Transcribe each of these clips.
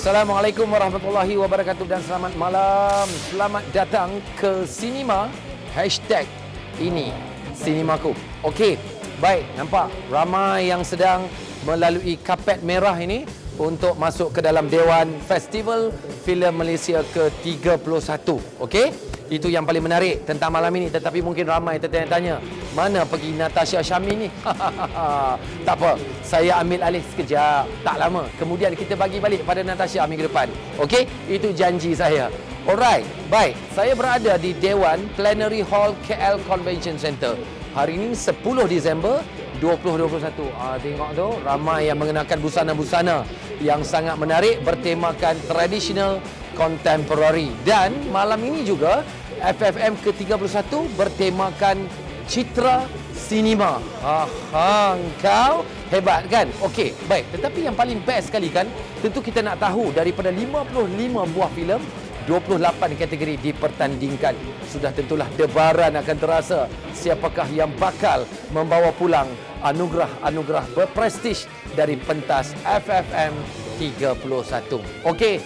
Assalamualaikum warahmatullahi wabarakatuh dan selamat malam. Selamat datang ke Sinema. #ini Sinemaku. Okey, baik, nampak ramai yang sedang melalui kapet merah ini untuk masuk ke dalam Dewan Festival Filem Malaysia ke-31. Okey? Itu yang paling menarik tentang malam ini. Tetapi mungkin ramai tertanya-tanya, mana pergi Natasha Syamin ni? Tak apa, saya ambil alih sekejap. Tak lama. Kemudian kita bagi balik pada Natasha minggu depan. Okey? Itu janji saya. Alright, baik. Saya berada di Dewan Plenary Hall KL Convention Center. Hari ini 10 Disember 2021. Tengok tu, ramai yang mengenakan busana-busana yang sangat menarik bertemakan tradisional contemporary. Dan malam ini juga FFM ke-31 bertemakan citra sinema. Kau hebat kan? Okey, baik. Tetapi yang paling best sekali kan, tentu kita nak tahu daripada 55 buah filem, 28 kategori dipertandingkan. Sudah tentulah debaran akan terasa siapakah yang bakal membawa pulang anugerah-anugerah berprestij dari pentas FFM 31. Okey,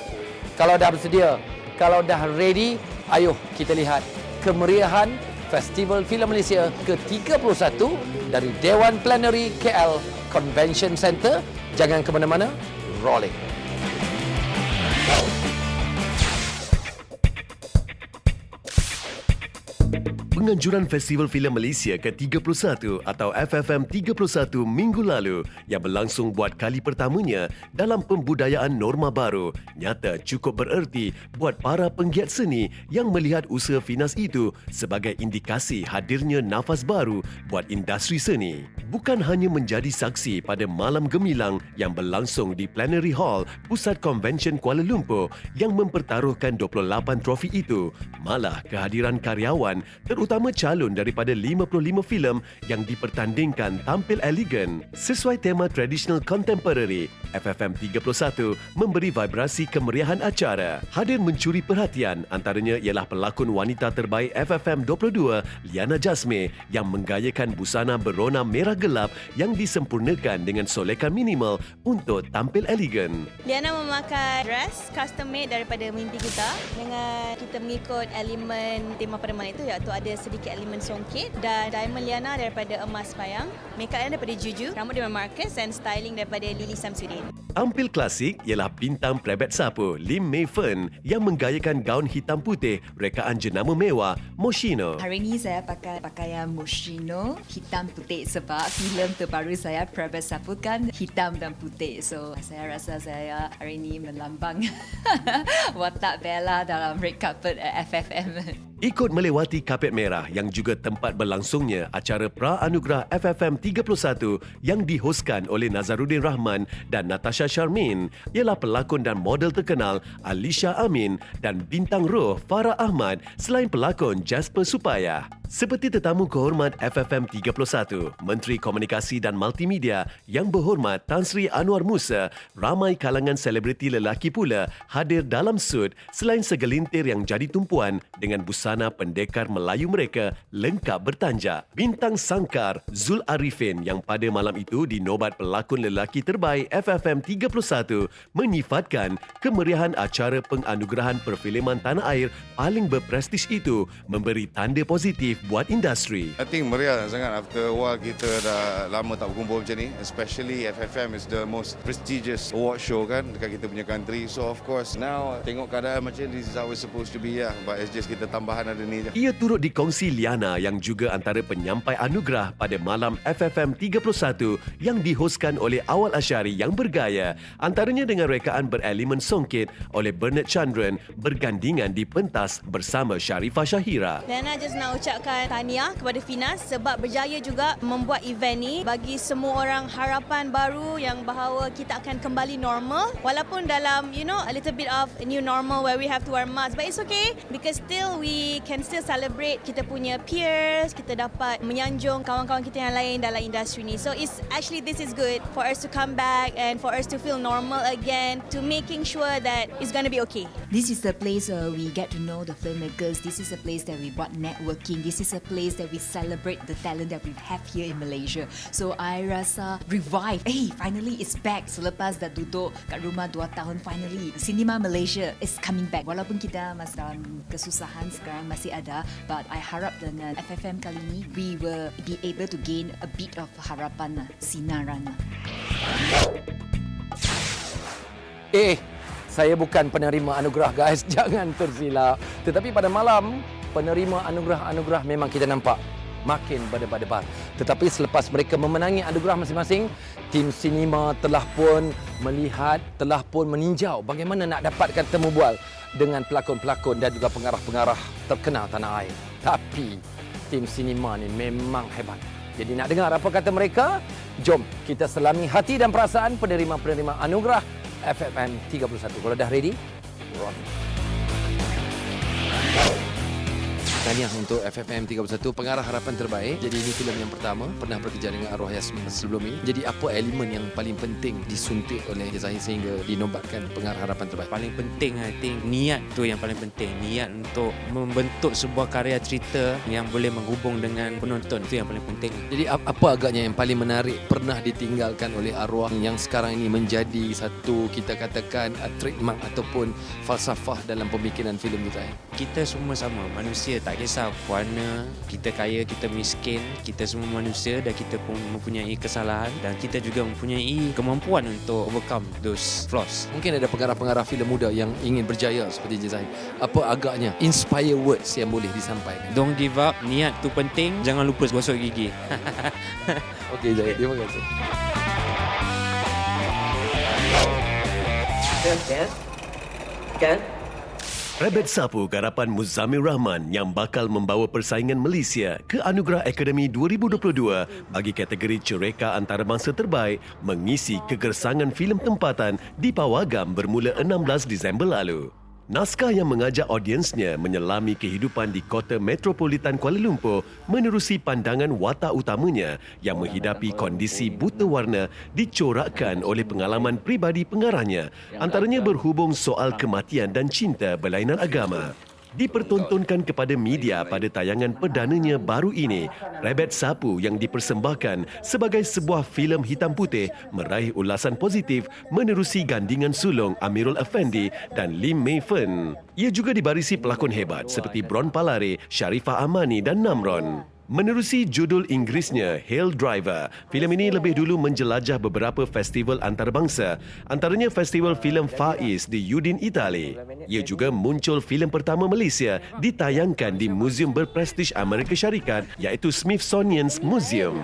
kalau dah bersedia, kalau dah ready, ayo kita lihat kemeriahan Festival Filem Malaysia ke-31 dari Dewan Plenary KL Convention Center. Jangan ke mana-mana, rolling. Penganjuran Festival Filem Malaysia ke-31 atau FFM 31 minggu lalu yang berlangsung buat kali pertamanya dalam pembudayaan norma baru nyata cukup bererti buat para penggiat seni yang melihat usaha Finas itu sebagai indikasi hadirnya nafas baru buat industri seni. Bukan hanya menjadi saksi pada malam gemilang yang berlangsung di Plenary Hall Pusat Convention Kuala Lumpur yang mempertaruhkan 28 trofi itu, malah kehadiran karyawan terutama calon daripada 55 filem yang dipertandingkan tampil elegan sesuai tema traditional contemporary. FFM 31 memberi vibrasi kemeriahan acara. Hadir mencuri perhatian antaranya ialah pelakon wanita terbaik FFM 22 Liana Jasmine yang menggayakan busana berona merah gelap yang disempurnakan dengan solekan minimal untuk tampil elegan. Liana memakai dress custom made daripada mimpi kita dengan kita mengikut elemen tema pada malam itu, iaitu ada sedikit elemen songket, dan diamond Liana daripada emas payang, make up daripada Juju, rambut daripada Marcus dan styling daripada Lily Samsudin. Tampil klasik ialah bintang Prebet Sapu Lim Mei Fen yang menggayakan gaun hitam putih rekaan jenama mewah Moschino. Hari ini saya pakai pakaian Moschino hitam putih sebab filem terbaru saya Prebet Sapu kan hitam dan putih. So saya rasa saya hari ini melambang watak Bella dalam red carpet FFM. Ikut melewati kapet merah yang juga tempat berlangsungnya acara pra-anugerah FFM 31 yang dihoskan oleh Nazaruddin Rahman dan Natasha Sharmin ialah pelakon dan model terkenal Alisha Amin dan bintang roh Farah Ahmad selain pelakon Jasper Supaya. Seperti tetamu kehormat FFM 31, Menteri Komunikasi dan Multimedia Yang Berhormat Tan Sri Anwar Musa, ramai kalangan selebriti lelaki pula hadir dalam sud selain segelintir yang jadi tumpuan dengan busana pendekar Melayu mereka lengkap bertanjak. Bintang sangkar Zul Arifin yang pada malam itu dinobat pelakon lelaki terbaik FFM 31 menyifatkan kemeriahan acara penganugerahan perfilman tanah air paling berprestij itu memberi tanda positif buat industri. I think meriah sangat after a while kita dah lama tak berkumpul macam ni, especially FFM is the most prestigious award show kan dekat kita punya country. So of course now tengok keadaan macam this is how it's supposed to be lah, but it's just kita tambahan ada ni je. Ia turut dikongsi Liana yang juga antara penyampai anugerah pada malam FFM 31 yang dihoskan oleh Awal Asyari yang bergaya, antaranya dengan rekaan berelemen songket oleh Bernard Chandran bergandingan di pentas bersama Sharifah Syahira. Liana just nak ucapkan tahniah kepada Finas sebab berjaya juga membuat event ni bagi semua orang harapan baru yang bahawa kita akan kembali normal walaupun dalam a little bit of a new normal where we have to wear mask, but it's okay because still we we can still celebrate kita punya peers, kita dapat menyanjung kawan-kawan kita yang lain dalam industri ni. So this is good for us to come back and for us to feel normal again, to making sure that it's going to be okay. This is the place we get to know the filmmakers. This is a place that we buat networking. This is a place that we celebrate the talent that we have here in Malaysia. So I rasa revive. Finally it's back. Selepas dah duduk kat rumah 2 tahun, finally Cinema Malaysia is coming back. Walaupun kita masih dalam kesusahan sekarang masih ada, but I harap dengan FFM kali ini we will be able to gain a bit of harapan, sinaran. Saya bukan penerima anugerah guys, jangan tersilap. Tetapi pada malam, penerima anugerah-anugerah memang kita nampak makin berdebar-debar. Tetapi selepas mereka memenangi anugerah masing-masing, tim sinema telah pun melihat, telah pun meninjau bagaimana nak dapatkan temu bual dengan pelakon-pelakon dan juga pengarah-pengarah terkenal tanah air. Tapi tim sinema ni memang hebat. Jadi nak dengar apa kata mereka? Jom kita selami hati dan perasaan penerima-penerima anugerah FFM 31. Kalau dah ready, roll. Tahniah untuk FFM 31, pengarah harapan terbaik. Jadi ini filem yang pertama, pernah bekerja dengan Arwah Yasmin sebelum ini. Jadi apa elemen yang paling penting disuntik oleh Zahir sehingga dinobatkan pengarah harapan terbaik? Paling penting, I think, niat tu yang paling penting. Niat untuk membentuk sebuah karya cerita yang boleh menghubung dengan penonton, tu yang paling penting. Jadi apa agaknya yang paling menarik pernah ditinggalkan oleh Arwah yang sekarang ini menjadi satu, kita katakan, trademark ataupun falsafah dalam pembikinan filem kita? Kita semua sama, manusia, tak kisah warna, kita kaya, kita miskin, kita semua manusia dan kita pun mempunyai kesalahan dan kita juga mempunyai kemampuan untuk overcome those flaws. Mungkin ada pengarah-pengarah filem muda yang ingin berjaya seperti Zahir. Apa agaknya inspire words yang boleh disampaikan? Don't give up, niat tu penting, jangan lupa gosok gigi. Okey Zahir, terima kasih. Kan? Rabbit Sapu garapan Muzammil Rahman yang bakal membawa persaingan Malaysia ke Anugerah Akademi 2022 bagi kategori cereka antarabangsa terbaik mengisi kegersangan filem tempatan di Pawagam bermula 16 Disember lalu. Naskah yang mengajak audiensnya menyelami kehidupan di kota metropolitan Kuala Lumpur menerusi pandangan watak utamanya yang menghidapi kondisi buta warna dicorakkan oleh pengalaman pribadi pengarahnya, antaranya berhubung soal kematian dan cinta berlainan agama. Dipertontonkan kepada media pada tayangan perdananya baru ini, Rabbit Sapu yang dipersembahkan sebagai sebuah filem hitam putih meraih ulasan positif menerusi gandingan sulung Amirul Effendi dan Lim Mei Fen. Ia juga dibarisi pelakon hebat seperti Bron Palare, Sharifah Amani dan Namron. Menerusi judul Inggerisnya Hail Driver, filem ini lebih dulu menjelajah beberapa festival antarabangsa, antaranya Festival Filem Faiz di Udine, Itali. Ia juga muncul filem pertama Malaysia ditayangkan di muzium berprestij Amerika Syarikat iaitu Smithsonian's Museum.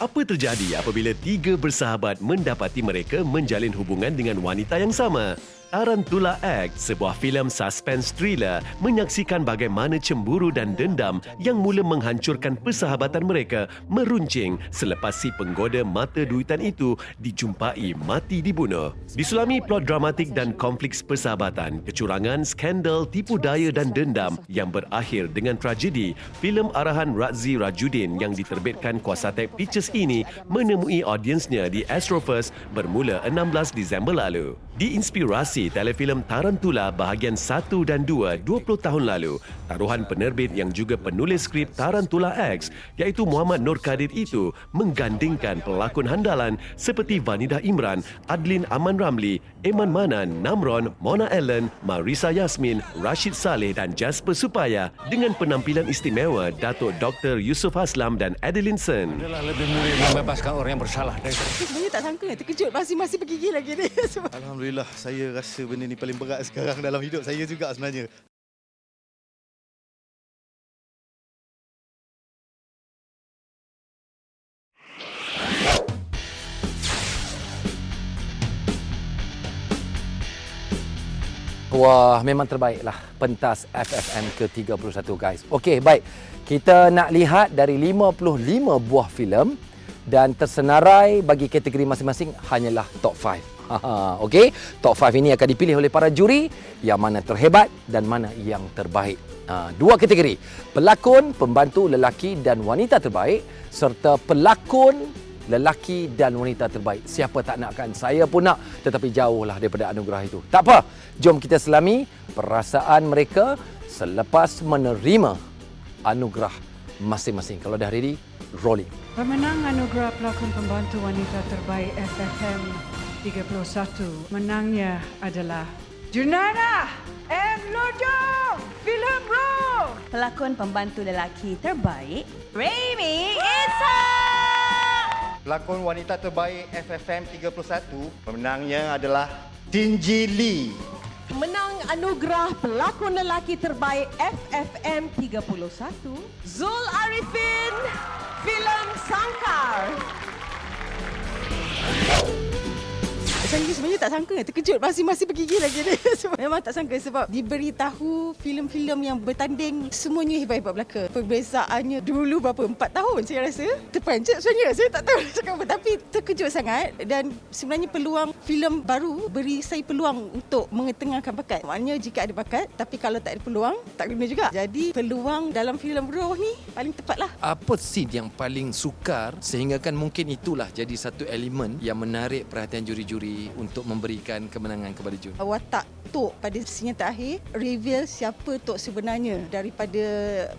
Apa terjadi apabila 3 bersahabat mendapati mereka menjalin hubungan dengan wanita yang sama? Tarantula Act, sebuah filem suspense thriller menyaksikan bagaimana cemburu dan dendam yang mula menghancurkan persahabatan mereka meruncing selepas si penggoda mata duitan itu dijumpai mati dibunuh. Disulami plot dramatik dan konflik persahabatan, kecurangan, skandal, tipu daya dan dendam yang berakhir dengan tragedi, filem arahan Razi Rajudin yang diterbitkan Kuasatek Pictures ini menemui audiensnya di Astrofirst bermula 16 Disember lalu. Diinspirasi telefilm Tarantula bahagian 1 dan 2 20 tahun lalu, taruhan penerbit yang juga penulis skrip Tarantula X iaitu Muhammad Nur Kadir itu menggandingkan pelakon handalan seperti Vanidah Imran, Adlin Aman Ramli, Eman Manan, Namron, Mona Ellen, Marisa Yasmin, Rashid Saleh dan Jasper Supaya dengan penampilan istimewa Datuk Dr. Yusuf Haslam dan Adeline Sen. Adalah lebih mulia membebaskan orang yang bersalah. Sebenarnya tak sangka, terkejut masih bergigil lagi ni. Alhamdulillah, saya rasa benda ni paling berat sekarang dalam hidup saya juga sebenarnya. Wah, memang terbaiklah pentas FFM ke-31 guys. Okey, baik. Kita nak lihat dari 55 buah filem dan tersenarai bagi kategori masing-masing hanyalah top 5. Okey, top 5 ini akan dipilih oleh para juri yang mana terhebat dan mana yang terbaik. Dua kategori, pelakon, pembantu lelaki dan wanita terbaik serta pelakon lelaki dan wanita terbaik. Siapa tak nakkan? Saya pun nak, tetapi jauhlah daripada anugerah itu. Tak apa, jom kita selami perasaan mereka selepas menerima anugerah masing-masing. Kalau dah ready, rolling. Pemenang anugerah pelakon pembantu wanita terbaik FFM 31. Menangnya adalah Junana M. Lojong, Film Bro. Pelakon pembantu lelaki terbaik, Remy Isa. Pelakon wanita terbaik FFM 31, pemenangnya adalah Tinji Lee. Menang anugerah pelakon lelaki terbaik FFM 31, Zul Arifin, Film Sangkar. Saya sebenarnya tak sangka, terkejut masih bergigil lagi ni. Memang tak sangka sebab diberitahu filem-filem yang bertanding semuanya hebat-hebat belaka. Perbezaannya dulu berapa? 4 tahun saya rasa. Terperanjat sebenarnya, saya tak tahu nak cakap apa. Tapi terkejut sangat dan sebenarnya peluang filem baru beri saya peluang untuk mengetengahkan bakat. Maknanya jika ada bakat, tapi kalau tak ada peluang, tak guna juga. Jadi peluang dalam filem Roh ni paling tepatlah. Apa scene yang paling sukar sehingga kan mungkin itulah jadi satu elemen yang menarik perhatian juri-juri untuk memberikan kemenangan kepada juri? Watak Tok pada scene terakhir reveal siapa Tok sebenarnya. Daripada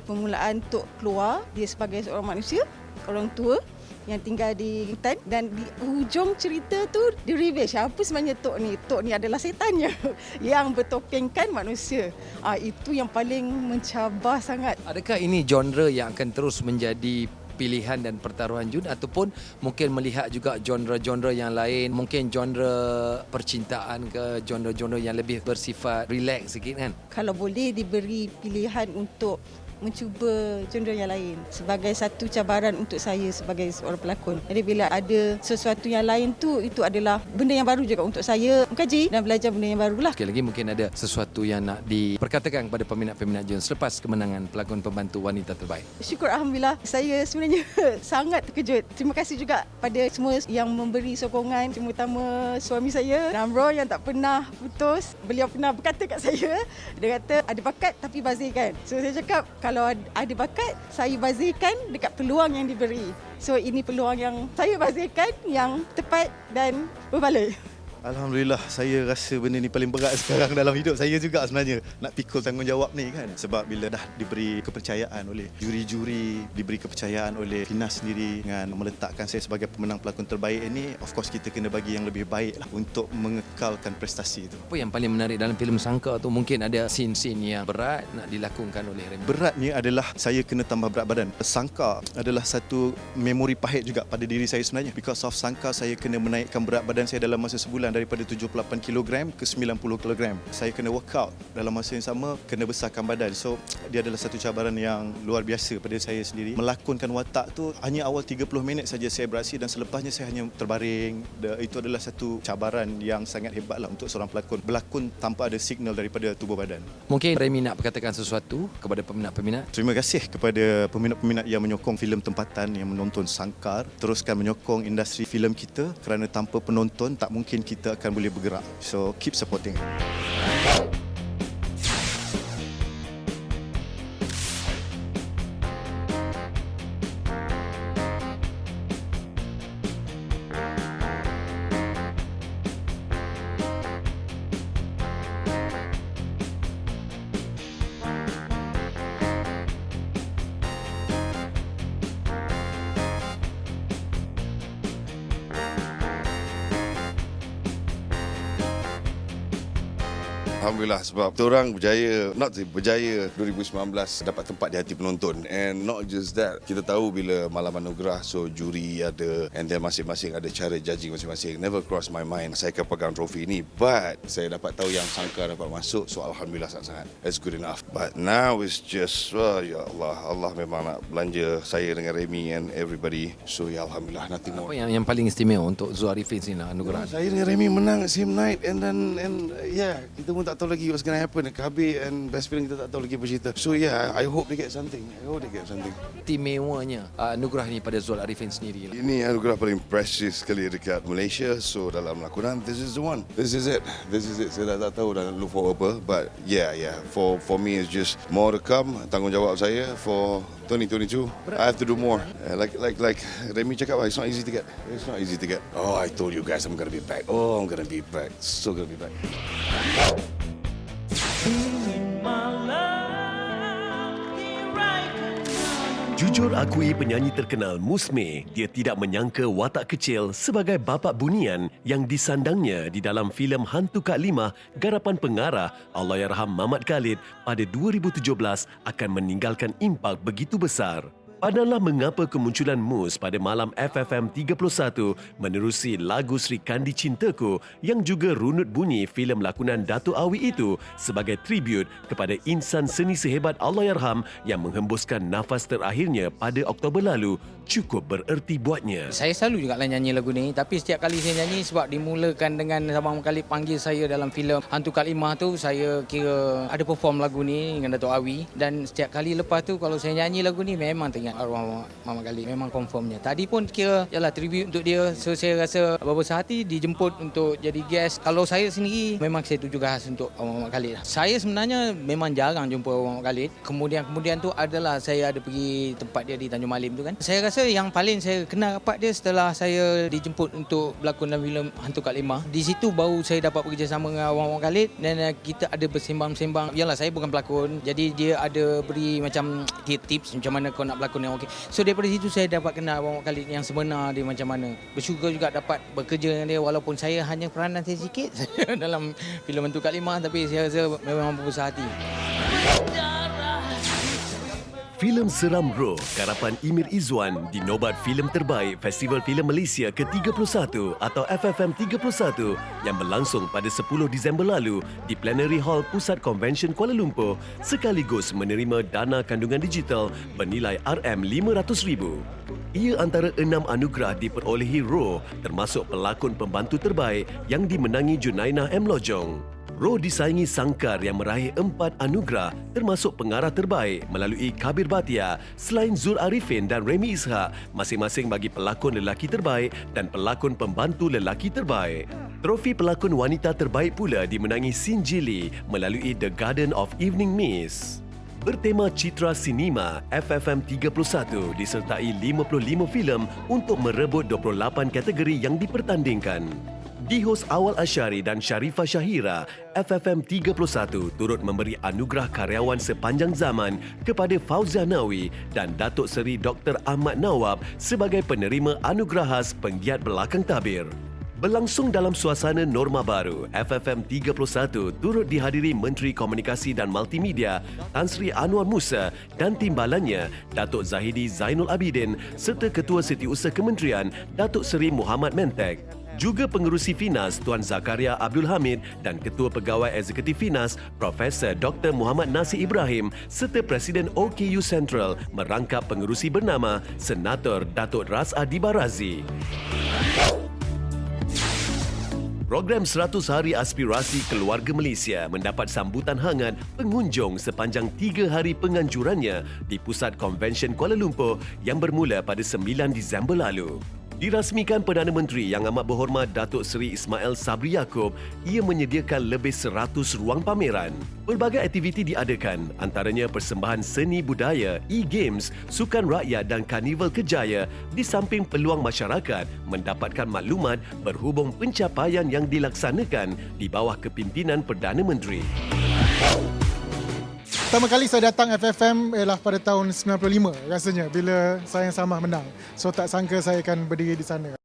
permulaan Tok keluar, dia sebagai seorang manusia, orang tua yang tinggal di hutan, dan di hujung cerita tu dia reveal siapa sebenarnya Tok ni. Tok ni adalah setannya yang bertopengkan manusia. Itu yang paling mencabar sangat. Adakah ini genre yang akan terus menjadi pilihan dan pertaruhan jun ataupun mungkin melihat juga genre-genre yang lain, mungkin genre percintaan ke genre-genre yang lebih bersifat relax sikit kan? Kalau boleh diberi pilihan untuk mencuba genre yang lain sebagai satu cabaran untuk saya sebagai seorang pelakon. Jadi bila ada sesuatu yang lain tu, itu adalah benda yang baru juga untuk saya mengkaji dan belajar benda yang baru lah. Sekali lagi mungkin ada sesuatu yang nak diperkatakan kepada peminat-peminat jun selepas kemenangan pelakon pembantu wanita terbaik. Syukur Alhamdulillah, saya sebenarnya sangat terkejut. Terima kasih juga pada semua yang memberi sokongan, terutama suami saya, Namro, yang tak pernah putus. Beliau pernah berkata kat saya, dia kata ada bakat tapi bazirkan. So saya cakap kalau ada bakat, saya bazirkan dekat peluang yang diberi. So ini peluang yang saya bazirkan yang tepat dan berbaloi. Alhamdulillah, saya rasa benda ni paling berat sekarang dalam hidup saya juga sebenarnya. Nak pikul tanggungjawab ni kan. Sebab bila dah diberi kepercayaan oleh juri-juri, diberi kepercayaan oleh Finas sendiri dengan meletakkan saya sebagai pemenang pelakon terbaik ini, of course kita kena bagi yang lebih baik lah untuk mengekalkan prestasi itu. Apa yang paling menarik dalam filem Sangkar tu, mungkin ada scene-scene yang berat nak dilakonkan oleh Remy? Beratnya adalah saya kena tambah berat badan. Sangkar adalah satu memori pahit juga pada diri saya sebenarnya. Because of Sangkar, saya kena menaikkan berat badan saya dalam masa sebulan daripada 78 kg ke 90 kg. Saya kena workout dalam masa yang sama, kena besarkan badan. So dia adalah satu cabaran yang luar biasa pada saya sendiri. Melakonkan watak tu hanya awal 30 minit saja saya beraksi dan selepasnya saya hanya terbaring. Itu adalah satu cabaran yang sangat hebatlah untuk seorang pelakon. Berlakon tanpa ada signal daripada tubuh badan. Mungkin Remy nak berkatakan sesuatu kepada peminat-peminat. Terima kasih kepada peminat-peminat yang menyokong filem tempatan, yang menonton Sangkar. Teruskan menyokong industri filem kita kerana tanpa penonton tak mungkin kita akan boleh bergerak. So keep supporting. Alhamdulillah, sebab kita orang berjaya 2019 dapat tempat di hati penonton. And not just that, kita tahu bila malam anugerah, so juri ada, and then masing-masing ada cara judging masing-masing. Never cross my mind saya akan pegang trofi ni, but saya dapat tahu yang Sangkar dapat masuk, so Alhamdulillah sangat-sangat. That's good enough. But now it's just, ya Allah, Allah memang nak belanja saya dengan Remy and everybody. So ya Alhamdulillah, nothing more. Apa yang paling istimewa untuk Zul Arifin sini anugerah? Saya dengan Remy menang same night, and then yeah, kita pun tak tak tahu lagi what's gonna happen. Kabir and Best Film kita tak tahu lagi apa cerita. So yeah, I hope they get something. Istimewanya anugerah ni pada Zul Arifin sendiri. Ini anugerah paling precious sekali dekat Malaysia. So dalam lakonan, this is the one. This is it. Saya dah tak tahu dah look for apa. But yeah. For me, it's just more to come. Tanggungjawab saya for 2022. I have to do more. Like Remy cakap, it's not easy to get. Oh, I told you guys I'm gonna be back. Oh, I'm gonna be back. So gonna be back. Jujur akui penyanyi terkenal Musme, dia tidak menyangka watak kecil sebagai bapa bunian yang disandangnya di dalam filem Hantu Kak Limah garapan pengarah Allahyarham Mamat Khalid pada 2017 akan meninggalkan impak begitu besar. Padahal mengapa kemunculan Mus pada malam FFM 31 menerusi lagu Sri Kandi Cintaku yang juga runut bunyi filem lakonan Datuk Awi itu sebagai tribut kepada insan seni sehebat Allahyarham yang menghembuskan nafas terakhirnya pada Oktober lalu cukup bererti buatnya. Saya selalu juga nyanyi lagu ni, tapi setiap kali saya nyanyi sebab dimulakan dengan Abang Khalid panggil saya dalam filem Hantu Kak Limah tu, saya kira ada perform lagu ni dengan Datuk Awi, dan setiap kali lepas tu kalau saya nyanyi lagu ni memang teringat arwah Mama Khalid, memang confirmnya. Tadi pun kira yalah tribute untuk dia, so saya rasa berbesar hati dijemput untuk jadi guest. Kalau saya sendiri memang saya tuju khas untuk Mama Khalid. Saya sebenarnya memang jarang jumpa Mama Khalid. Kemudian tu adalah saya ada pergi tempat dia di Tanjung Malim tu kan. Saya rasa yang paling saya kenal rapat dia setelah saya dijemput untuk berlakon dalam filem Hantu Kak Limah. Di situ baru saya dapat bekerjasama dengan Mama Khalid dan kita ada bersembang-sembang. Yalah saya bukan pelakon, jadi dia ada beri macam tips macam mana kau nak berlakon yang okey. So daripada situ saya dapat kenal Abang Khalid yang sebenar dia macam mana. Bersyukur juga dapat bekerja dengan dia walaupun saya hanya peranan saya sikit dalam filem Hantu Kak Limah, tapi saya rasa memang berbesar hati. Filem Seram Roh garapan Imir Izwan dinobat filem terbaik Festival Filem Malaysia ke-31 atau FFM 31 yang berlangsung pada 10 Disember lalu di Plenary Hall Pusat Convention Kuala Lumpur sekaligus menerima dana kandungan digital bernilai RM500,000. Ia antara 6 anugerah diperolehi Roh termasuk pelakon pembantu terbaik yang dimenangi Junainah M. Lojong. Roh disaingi Sangkar yang meraih 4 anugerah termasuk pengarah terbaik melalui Kabir Bhatia selain Zul Arifin dan Remy Ishak masing-masing bagi pelakon lelaki terbaik dan pelakon pembantu lelaki terbaik. Trofi pelakon wanita terbaik pula dimenangi Sin Jili melalui The Garden of Evening Mist. Bertema Citra Sinema, FFM 31 disertai 55 filem untuk merebut 28 kategori yang dipertandingkan. Di-hos Awal Asyari dan Sharifah Syahira, FFM 31 turut memberi anugerah karyawan sepanjang zaman kepada Fauzia Nawi dan Datuk Seri Dr. Ahmad Nawab sebagai penerima anugerah khas penggiat belakang tabir. Berlangsung dalam suasana norma baru, FFM 31 turut dihadiri Menteri Komunikasi dan Multimedia Tan Sri Anwar Musa dan timbalannya Datuk Zahidi Zainul Abidin serta Ketua Setiausaha Kementerian Datuk Seri Muhammad Mentek. Juga pengerusi Finas Tuan Zakaria Abdul Hamid dan Ketua Pegawai Eksekutif Finas Profesor Dr. Muhammad Nasir Ibrahim serta Presiden OKU Central merangkap pengerusi bernama Senator Datuk Ras Adi Barazi. Program 100 Hari Aspirasi Keluarga Malaysia mendapat sambutan hangat pengunjung sepanjang 3 hari penganjurannya di Pusat Convention Kuala Lumpur yang bermula pada 9 Disember lalu. Dirasmikan Perdana Menteri Yang Amat Berhormat Datuk Seri Ismail Sabri Yaakob, ia menyediakan lebih 100 ruang pameran. Pelbagai aktiviti diadakan, antaranya persembahan seni budaya, e-games, sukan rakyat dan karnival kejaya di samping peluang masyarakat mendapatkan maklumat berhubung pencapaian yang dilaksanakan di bawah kepimpinan Perdana Menteri. Pertama kali saya datang FFM ialah pada tahun 95 rasanya bila Sayang Samah menang. So tak sangka saya akan berdiri di sana.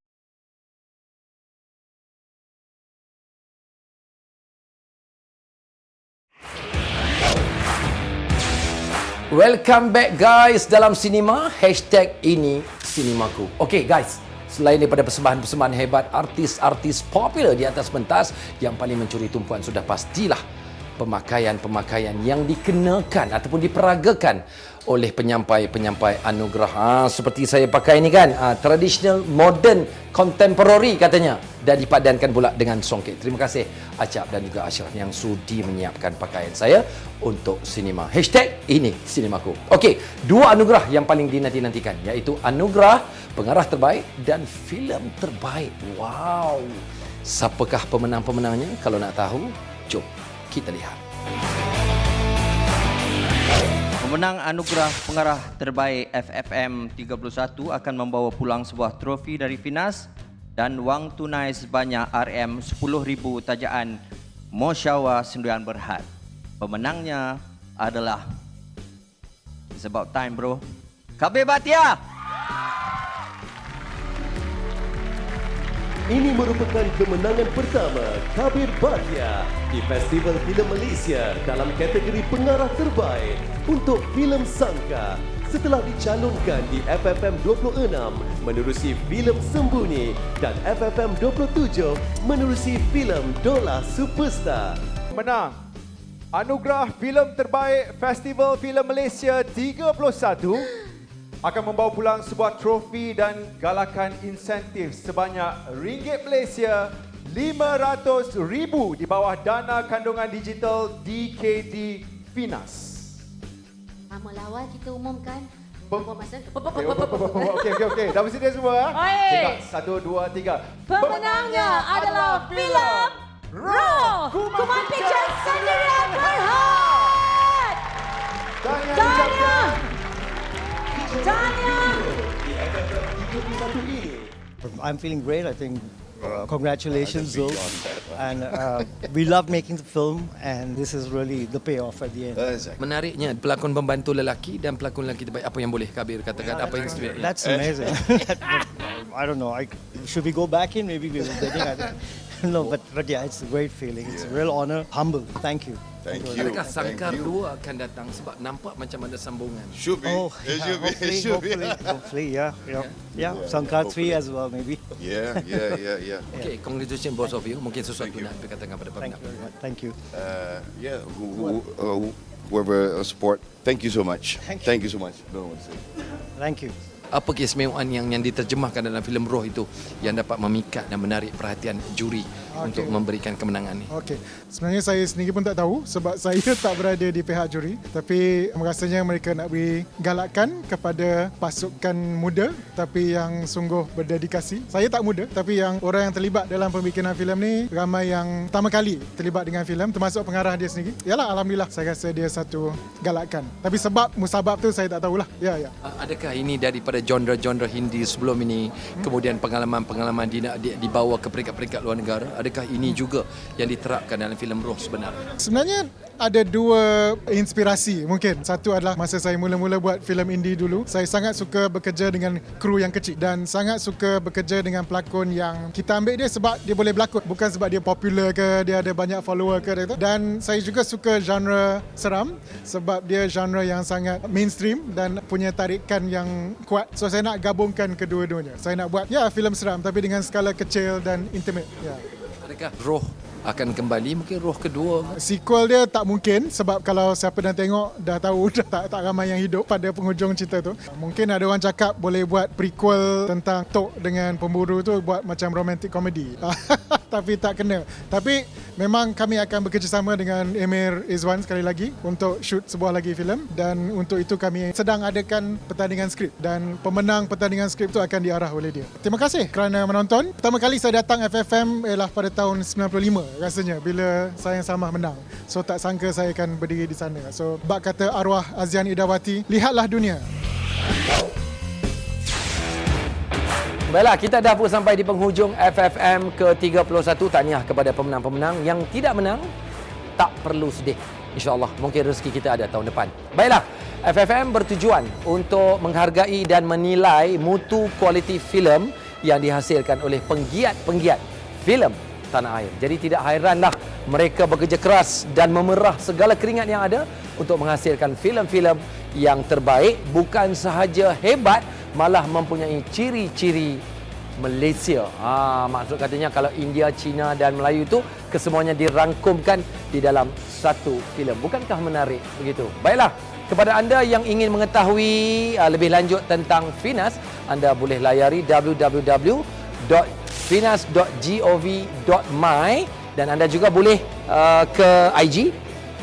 Welcome back guys dalam sinema #ini Sinemaku. Okay guys, selain daripada persembahan-persembahan hebat artis-artis popular di atas pentas, yang paling mencuri tumpuan sudah pastilah pemakaian-pemakaian yang dikenakan ataupun diperagakan oleh penyampai-penyampai anugerah. Seperti saya pakai ni kan, traditional, modern, contemporary katanya. dan dipadankan pula dengan songket. Terima kasih Acap dan juga Ashraf yang sudi menyiapkan pakaian saya untuk sinema. #ini sinemaku. Okey, 2 anugerah yang paling dinanti-nantikan iaitu anugerah pengarah terbaik dan filem terbaik. Wow. Siapakah pemenang-pemenangnya? Kalau nak tahu, jom kita lihat. Pemenang anugerah pengarah terbaik FFM 31 akan membawa pulang sebuah trofi dari Finas dan wang tunai sebanyak RM10,000 tajaan Mosyawa Sendian Berhad. Pemenangnya adalah, it's about time bro, Kabir Bhatia. Ini merupakan kemenangan pertama Kabir Bhatia di Festival Filem Malaysia dalam kategori pengarah terbaik untuk filem Sangka setelah dicalonkan di FFM 26 menerusi filem Sembunyi dan FFM 27 menerusi filem Dola Superstar. Menang anugerah filem terbaik Festival Filem Malaysia 31 akan membawa pulang sebuah trofi dan galakan insentif sebanyak ringgit Malaysia RM500,000 di bawah dana kandungan digital DKD Finas. Nama lawan kita umumkan. Okey. Dah bersedia semua? Baik. 1, 2, 3. Pemenangnya adalah filem Roh Kuman Pictures Sendian Berhad. Tahniah. I'm feeling great. I think congratulations, Zul. And we love making the film, and this is really the payoff at the end. Menariknya pelakon pembantu lelaki dan pelakon lelaki terbaik. Apa yang boleh Kabir katakan? Apa yang That's amazing. I don't know. Should we go back in? Maybe we will. No, but yeah, it's a great feeling. It's a real honor. Humble. Thank you. Thank you. Adakah Sangkar 2 akan datang sebab nampak macam ada sambungan? Should be. Hopefully, yeah. Sangkar 3 as well, maybe. Yeah. Okay, congratulations both of you. Mungkin sesuatu nak katakan pada pemenang. Thank you. Whoever support, thank you so much. Thank you so much. Don't want to say. Thank you. Apa keistimewaan yang diterjemahkan dalam filem Roh itu yang dapat memikat dan menarik perhatian juri untuk memberikan kemenangan ni? Okey. Sebenarnya saya sendiri pun tak tahu sebab saya tak berada di pihak juri, tapi rasanya mereka nak beri galakan kepada pasukan muda tapi yang sungguh berdedikasi. Saya tak muda, tapi yang orang yang terlibat dalam pembikinan filem ni ramai yang pertama kali terlibat dengan filem, termasuk pengarah dia sendiri. Yalah, alhamdulillah saya rasa dia satu galakan. Tapi sebab musabab tu saya tak tahulah. Ya. Adakah ini daripada genre-genre Hindi sebelum ini, kemudian pengalaman-pengalaman dibawa ke peringkat-peringkat luar negara? Adakah ini juga yang diterapkan dalam filem Roh sebenarnya? Sebenarnya ada 2 inspirasi mungkin. Satu adalah masa saya mula-mula buat filem indie dulu, saya sangat suka bekerja dengan kru yang kecil dan sangat suka bekerja dengan pelakon yang kita ambil dia sebab dia boleh berlakon, bukan sebab dia popular ke, dia ada banyak follower ke. Dan saya juga suka genre seram sebab dia genre yang sangat mainstream dan punya tarikan yang kuat. So saya nak gabungkan kedua-duanya. Saya nak buat filem seram tapi dengan skala kecil dan intimate. Adakah Roh akan kembali, mungkin Roh kedua? Sequel dia tak mungkin sebab kalau siapa dah tengok dah tahu dah tak ramai yang hidup pada penghujung cerita tu. Mungkin ada orang cakap boleh buat prequel tentang Tok dengan pemburu tu, buat macam romantic comedy. Tapi tak kena. Tapi memang kami akan bekerjasama dengan Emir Izwan sekali lagi untuk shoot sebuah lagi filem, dan untuk itu kami sedang adakan pertandingan skrip dan pemenang pertandingan skrip tu akan diarah oleh dia. Terima kasih kerana menonton. Pertama kali saya datang FFM ialah pada tahun 95 rasanya bila Sayang Samah menang. So tak sangka saya akan berdiri di sana. So bak kata arwah Azian Idawati, lihatlah dunia. Baiklah, kita dah pun sampai di penghujung FFM ke-31. Tahniah kepada pemenang-pemenang. Yang tidak menang, tak perlu sedih. InsyaAllah, mungkin rezeki kita ada tahun depan. Baiklah, FFM bertujuan untuk menghargai dan menilai mutu kualiti filem yang dihasilkan oleh penggiat-penggiat filem tanah air. Jadi tidak hairanlah mereka bekerja keras dan memerah segala keringat yang ada untuk menghasilkan filem-filem yang terbaik, bukan sahaja hebat, malah mempunyai ciri-ciri Malaysia. Maksud katanya kalau India, China dan Melayu itu kesemuanya dirangkumkan di dalam satu filem. Bukankah menarik begitu? Baiklah, kepada anda yang ingin mengetahui lebih lanjut tentang Finas, anda boleh layari www.tgp.com finas.gov.my, dan anda juga boleh ke IG,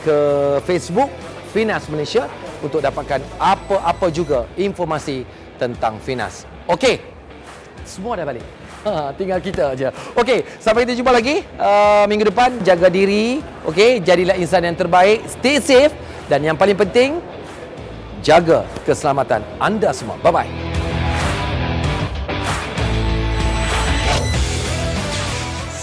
ke Facebook Finas Malaysia untuk dapatkan apa-apa juga informasi tentang Finas. Okey, semua dah balik. Tinggal kita aja. Okey, sampai kita jumpa lagi minggu depan. Jaga diri, okey, jadilah insan yang terbaik, stay safe, dan yang paling penting, jaga keselamatan anda semua. Bye-bye.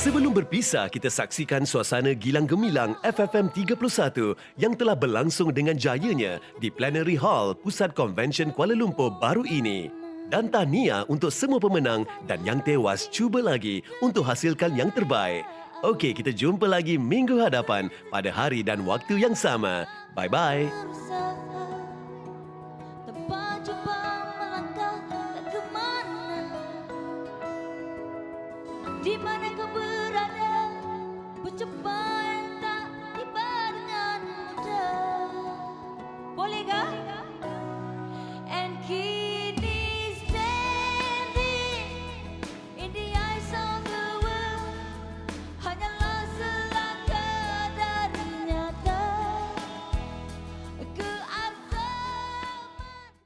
Sebelum berpisah, kita saksikan suasana gilang gemilang FFM 31 yang telah berlangsung dengan jayanya di Plenary Hall Pusat Convention Kuala Lumpur baru ini. Dan tahniah untuk semua pemenang dan yang tewas cuba lagi untuk hasilkan yang terbaik. Okey, kita jumpa lagi minggu hadapan pada hari dan waktu yang sama. Bye-bye. Di mana kau berada, bercepat.